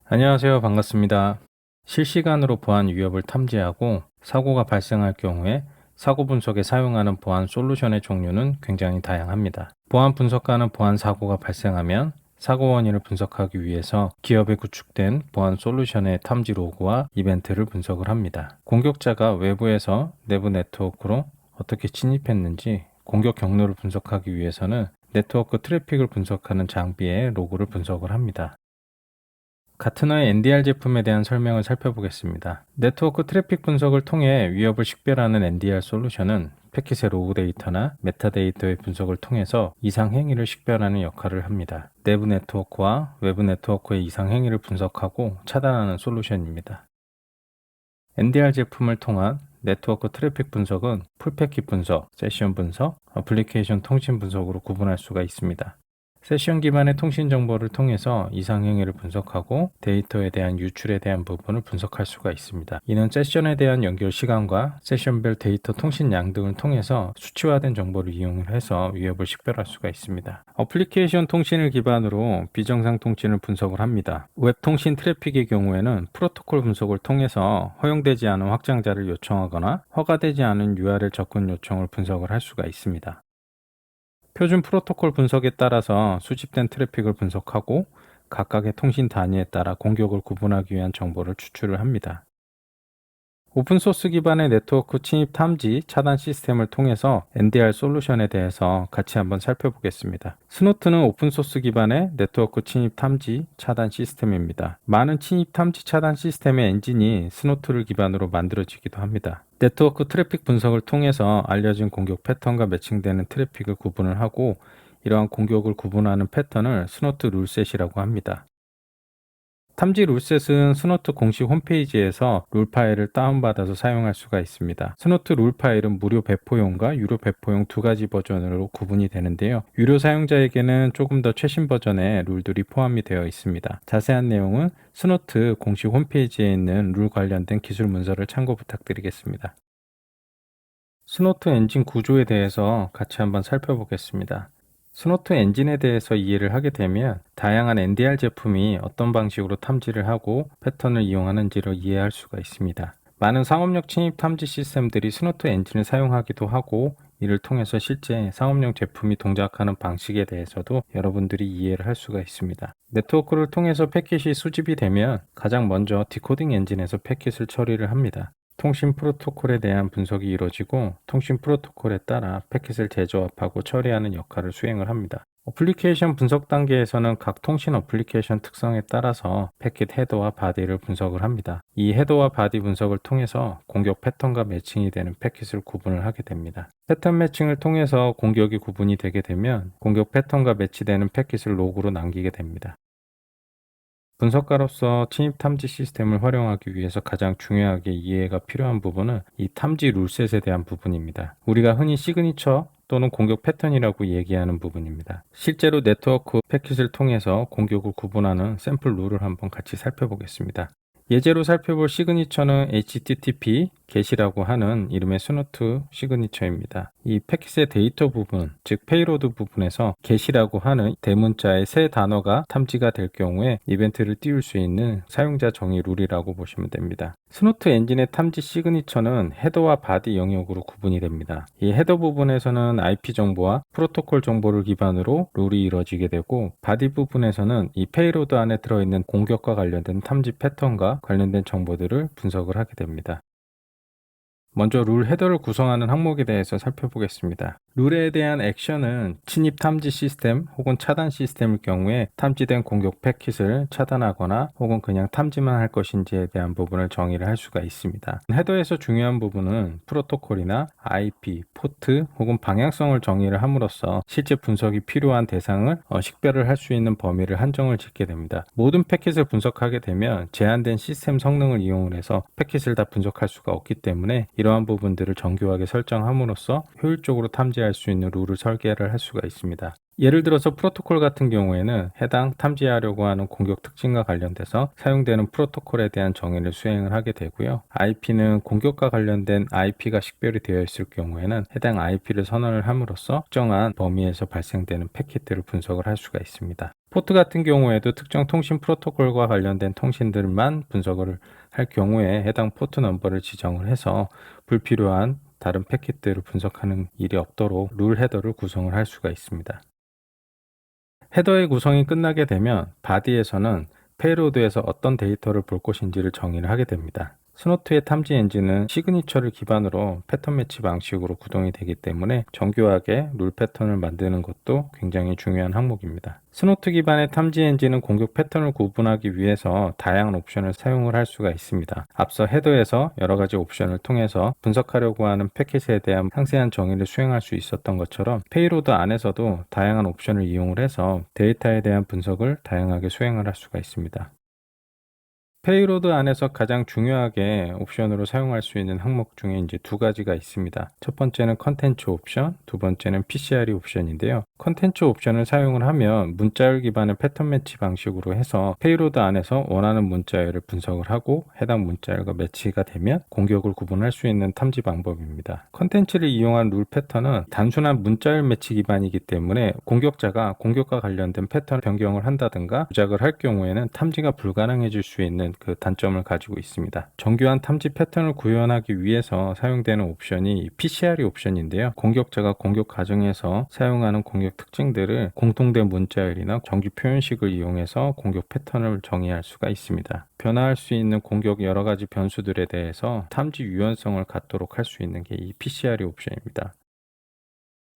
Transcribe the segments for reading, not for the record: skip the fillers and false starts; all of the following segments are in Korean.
안녕하세요. 반갑습니다. 실시간으로 보안 위협을 탐지하고 사고가 발생할 경우에 사고 분석에 사용하는 보안 솔루션의 종류는 굉장히 다양합니다. 보안 분석가는 보안 사고가 발생하면 사고 원인을 분석하기 위해서 기업에 구축된 보안 솔루션의 탐지 로그와 이벤트를 분석을 합니다. 공격자가 외부에서 내부 네트워크로 어떻게 침입했는지 공격 경로를 분석하기 위해서는 네트워크 트래픽을 분석하는 장비의 로그를 분석을 합니다. 가트너의 NDR 제품에 대한 설명을 살펴보겠습니다. 네트워크 트래픽 분석을 통해 위협을 식별하는 NDR 솔루션은 패킷의 로그 데이터나 메타데이터의 분석을 통해서 이상 행위를 식별하는 역할을 합니다. 내부 네트워크와 외부 네트워크의 이상 행위를 분석하고 차단하는 솔루션입니다. NDR 제품을 통한 네트워크 트래픽 분석은 풀패킷 분석, 세션 분석, 어플리케이션 통신 분석으로 구분할 수가 있습니다. 세션 기반의 통신 정보를 통해서 이상 행위를 분석하고 데이터에 대한 유출에 대한 부분을 분석할 수가 있습니다. 이는 세션에 대한 연결 시간과 세션별 데이터 통신량 등을 통해서 수치화된 정보를 이용해서 위협을 식별할 수가 있습니다. 어플리케이션 통신을 기반으로 비정상 통신을 분석을 합니다. 웹 통신 트래픽의 경우에는 프로토콜 분석을 통해서 허용되지 않은 확장자를 요청하거나 허가되지 않은 URL 접근 요청을 분석을 할 수가 있습니다. 표준 프로토콜 분석에 따라서 수집된 트래픽을 분석하고 각각의 통신 단위에 따라 공격을 구분하기 위한 정보를 추출을 합니다. 오픈소스 기반의 네트워크 침입 탐지 차단 시스템을 통해서 NDR 솔루션에 대해서 같이 한번 살펴보겠습니다. 스노트는 오픈소스 기반의 네트워크 침입 탐지 차단 시스템입니다. 많은 침입 탐지 차단 시스템의 엔진이 스노트를 기반으로 만들어지기도 합니다. 네트워크 트래픽 분석을 통해서 알려진 공격 패턴과 매칭되는 트래픽을 구분을 하고 이러한 공격을 구분하는 패턴을 스노트 룰셋이라고 합니다. 탐지 룰셋은 스노트 공식 홈페이지에서 룰 파일을 다운받아서 사용할 수가 있습니다. 스노트 룰 파일은 무료 배포용과 유료 배포용 두 가지 버전으로 구분이 되는데요. 유료 사용자에게는 조금 더 최신 버전의 룰들이 포함이 되어 있습니다. 자세한 내용은 스노트 공식 홈페이지에 있는 룰 관련된 기술 문서를 참고 부탁드리겠습니다. 스노트 엔진 구조에 대해서 같이 한번 살펴보겠습니다. 스노트 엔진에 대해서 이해를 하게 되면 다양한 NDR 제품이 어떤 방식으로 탐지를 하고 패턴을 이용하는지를 이해할 수가 있습니다. 많은 상업용 침입 탐지 시스템들이 스노트 엔진을 사용하기도 하고 이를 통해서 실제 상업용 제품이 동작하는 방식에 대해서도 여러분들이 이해를 할 수가 있습니다. 네트워크를 통해서 패킷이 수집이 되면 가장 먼저 디코딩 엔진에서 패킷을 처리를 합니다. 통신 프로토콜에 대한 분석이 이루어지고 통신 프로토콜에 따라 패킷을 재조합하고 처리하는 역할을 수행을 합니다. 어플리케이션 분석 단계에서는 각 통신 어플리케이션 특성에 따라서 패킷 헤더와 바디를 분석을 합니다. 이 헤더와 바디 분석을 통해서 공격 패턴과 매칭이 되는 패킷을 구분을 하게 됩니다. 패턴 매칭을 통해서 공격이 구분이 되게 되면 공격 패턴과 매치되는 패킷을 로그로 남기게 됩니다. 분석가로서 침입 탐지 시스템을 활용하기 위해서 가장 중요하게 이해가 필요한 부분은 이 탐지 룰셋에 대한 부분입니다. 우리가 흔히 시그니처 또는 공격 패턴이라고 얘기하는 부분입니다. 실제로 네트워크 패킷을 통해서 공격을 구분하는 샘플 룰을 한번 같이 살펴보겠습니다. 예제로 살펴볼 시그니처는 HTTP get이라고 하는 이름의 스노트 시그니처입니다. 이 패킷의 데이터 부분, 즉 페이로드 부분에서 get이라고 하는 대문자의 세 단어가 탐지가 될 경우에 이벤트를 띄울 수 있는 사용자 정의 룰이라고 보시면 됩니다. 스노트 엔진의 탐지 시그니처는 헤더와 바디 영역으로 구분이 됩니다. 이 헤더 부분에서는 IP 정보와 프로토콜 정보를 기반으로 룰이 이루어지게 되고 바디 부분에서는 이 페이로드 안에 들어있는 공격과 관련된 탐지 패턴과 관련된 정보들을 분석을 하게 됩니다. 먼저 룰 헤더를 구성하는 항목에 대해서 살펴보겠습니다. 룰에 대한 액션은 침입 탐지 시스템 혹은 차단 시스템일 경우에 탐지된 공격 패킷을 차단하거나 혹은 그냥 탐지만 할 것인지에 대한 부분을 정의를 할 수가 있습니다. 헤더에서 중요한 부분은 프로토콜이나 IP, 포트 혹은 방향성을 정의를 함으로써 실제 분석이 필요한 대상을 식별을 할 수 있는 범위를 한정을 짓게 됩니다. 모든 패킷을 분석하게 되면 제한된 시스템 성능을 이용을 해서 패킷을 다 분석할 수가 없기 때문에 이러한 부분들을 정교하게 설정함으로써 효율적으로 탐지할 수 있는 룰을 설계를 할 수가 있습니다. 예를 들어서 프로토콜 같은 경우에는 해당 탐지하려고 하는 공격 특징과 관련돼서 사용되는 프로토콜에 대한 정의를 수행을 하게 되고요. IP는 공격과 관련된 IP가 식별이 되어 있을 경우에는 해당 IP를 선언을 함으로써 특정한 범위에서 발생되는 패킷들을 분석을 할 수가 있습니다. 포트 같은 경우에도 특정 통신 프로토콜과 관련된 통신들만 분석을 할 경우에 해당 포트 넘버를 지정을 해서 불필요한 다른 패킷들을 분석하는 일이 없도록 룰 헤더를 구성을 할 수가 있습니다. 헤더의 구성이 끝나게 되면 바디에서는 페이로드에서 어떤 데이터를 볼 것인지를 정의를 하게 됩니다. 스노트의 탐지 엔진은 시그니처를 기반으로 패턴 매치 방식으로 구동이 되기 때문에 정교하게 룰 패턴을 만드는 것도 굉장히 중요한 항목입니다. 스노트 기반의 탐지 엔진은 공격 패턴을 구분하기 위해서 다양한 옵션을 사용을 할 수가 있습니다. 앞서 헤더에서 여러 가지 옵션을 통해서 분석하려고 하는 패킷에 대한 상세한 정의를 수행할 수 있었던 것처럼 페이로드 안에서도 다양한 옵션을 이용을 해서 데이터에 대한 분석을 다양하게 수행을 할 수가 있습니다. 페이로드 안에서 가장 중요하게 옵션으로 사용할 수 있는 항목 중에 이제 두 가지가 있습니다. 첫 번째는 컨텐츠 옵션, 두 번째는 PCRE 옵션인데요. 컨텐츠 옵션을 사용을 하면 문자열 기반의 패턴 매치 방식으로 해서 페이로드 안에서 원하는 문자열을 분석을 하고 해당 문자열과 매치가 되면 공격을 구분할 수 있는 탐지 방법입니다. 컨텐츠를 이용한 룰 패턴은 단순한 문자열 매치 기반이기 때문에 공격자가 공격과 관련된 패턴 변경을 한다든가 조작을 할 경우에는 탐지가 불가능해질 수 있는 그 단점을 가지고 있습니다. 정교한 탐지 패턴을 구현하기 위해서 사용되는 옵션이 PCRE 옵션인데요. 공격자가 공격 과정에서 사용하는 공격 특징들을 공통된 문자열이나 정규 표현식을 이용해서 공격 패턴을 정의할 수가 있습니다. 변화할 수 있는 공격 여러 가지 변수들에 대해서 탐지 유연성을 갖도록 할 수 있는 게 이 PCRE 옵션입니다.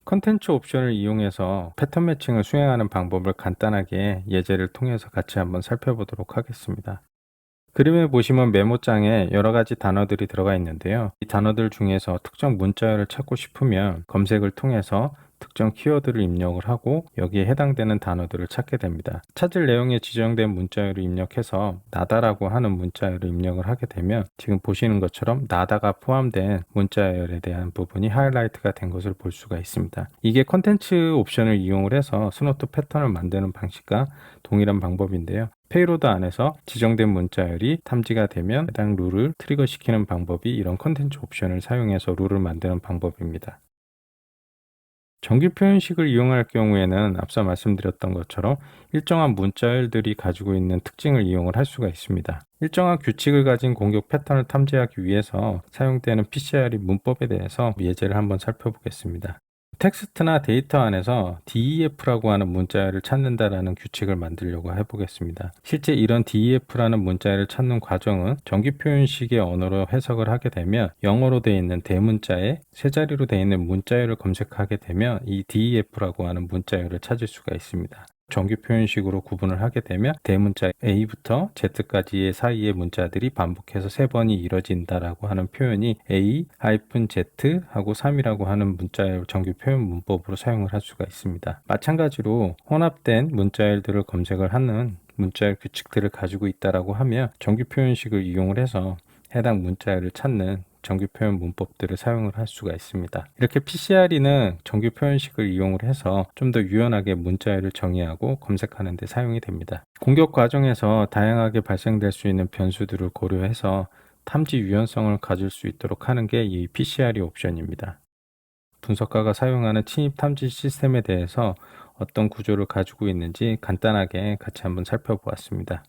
컨텐츠 옵션을 이용해서 패턴 매칭을 수행하는 방법을 간단하게 예제를 통해서 같이 한번 살펴보도록 하겠습니다. 그림을 보시면 메모장에 여러 가지 단어들이 들어가 있는데요. 이 단어들 중에서 특정 문자열을 찾고 싶으면 검색을 통해서 특정 키워드를 입력을 하고 여기에 해당되는 단어들을 찾게 됩니다. 찾을 내용에 지정된 문자열을 입력해서 나다라고 하는 문자열을 입력을 하게 되면 지금 보시는 것처럼 나다가 포함된 문자열에 대한 부분이 하이라이트가 된 것을 볼 수가 있습니다. 이게 컨텐츠 옵션을 이용을 해서 스노트 패턴을 만드는 방식과 동일한 방법인데요. 페이로드 안에서 지정된 문자열이 탐지가 되면 해당 룰을 트리거시키는 방법이 이런 컨텐츠 옵션을 사용해서 룰을 만드는 방법입니다. 정규 표현식을 이용할 경우에는 앞서 말씀드렸던 것처럼 일정한 문자열들이 가지고 있는 특징을 이용을 할 수가 있습니다. 일정한 규칙을 가진 공격 패턴을 탐지하기 위해서 사용되는 PCRE 문법에 대해서 예제를 한번 살펴보겠습니다. 텍스트나 데이터 안에서 DEF라고 하는 문자열을 찾는다라는 규칙을 만들려고 해보겠습니다. 실제 이런 DEF라는 문자열을 찾는 과정은 정규 표현식의 언어로 해석을 하게 되면 영어로 되어 있는 대문자에 세 자리로 되어 있는 문자열을 검색하게 되면 이 DEF라고 하는 문자열을 찾을 수가 있습니다. 정규 표현식으로 구분을 하게 되면 대문자 A부터 Z까지의 사이의 문자들이 반복해서 3번이 이뤄진다라고 하는 표현이 A-Z 하고 3이라고 하는 문자열 정규 표현 문법으로 사용을 할 수가 있습니다. 마찬가지로 혼합된 문자열들을 검색을 하는 문자열 규칙들을 가지고 있다라고 하면 정규 표현식을 이용을 해서 해당 문자열을 찾는 정규 표현 문법들을 사용을 할 수가 있습니다. 이렇게 PCRE는 정규 표현식을 이용을 해서 좀 더 유연하게 문자열을 정의하고 검색하는 데 사용이 됩니다. 공격 과정에서 다양하게 발생될 수 있는 변수들을 고려해서 탐지 유연성을 가질 수 있도록 하는 게 이 PCRE 옵션입니다. 분석가가 사용하는 침입 탐지 시스템에 대해서 어떤 구조를 가지고 있는지 간단하게 같이 한번 살펴보았습니다.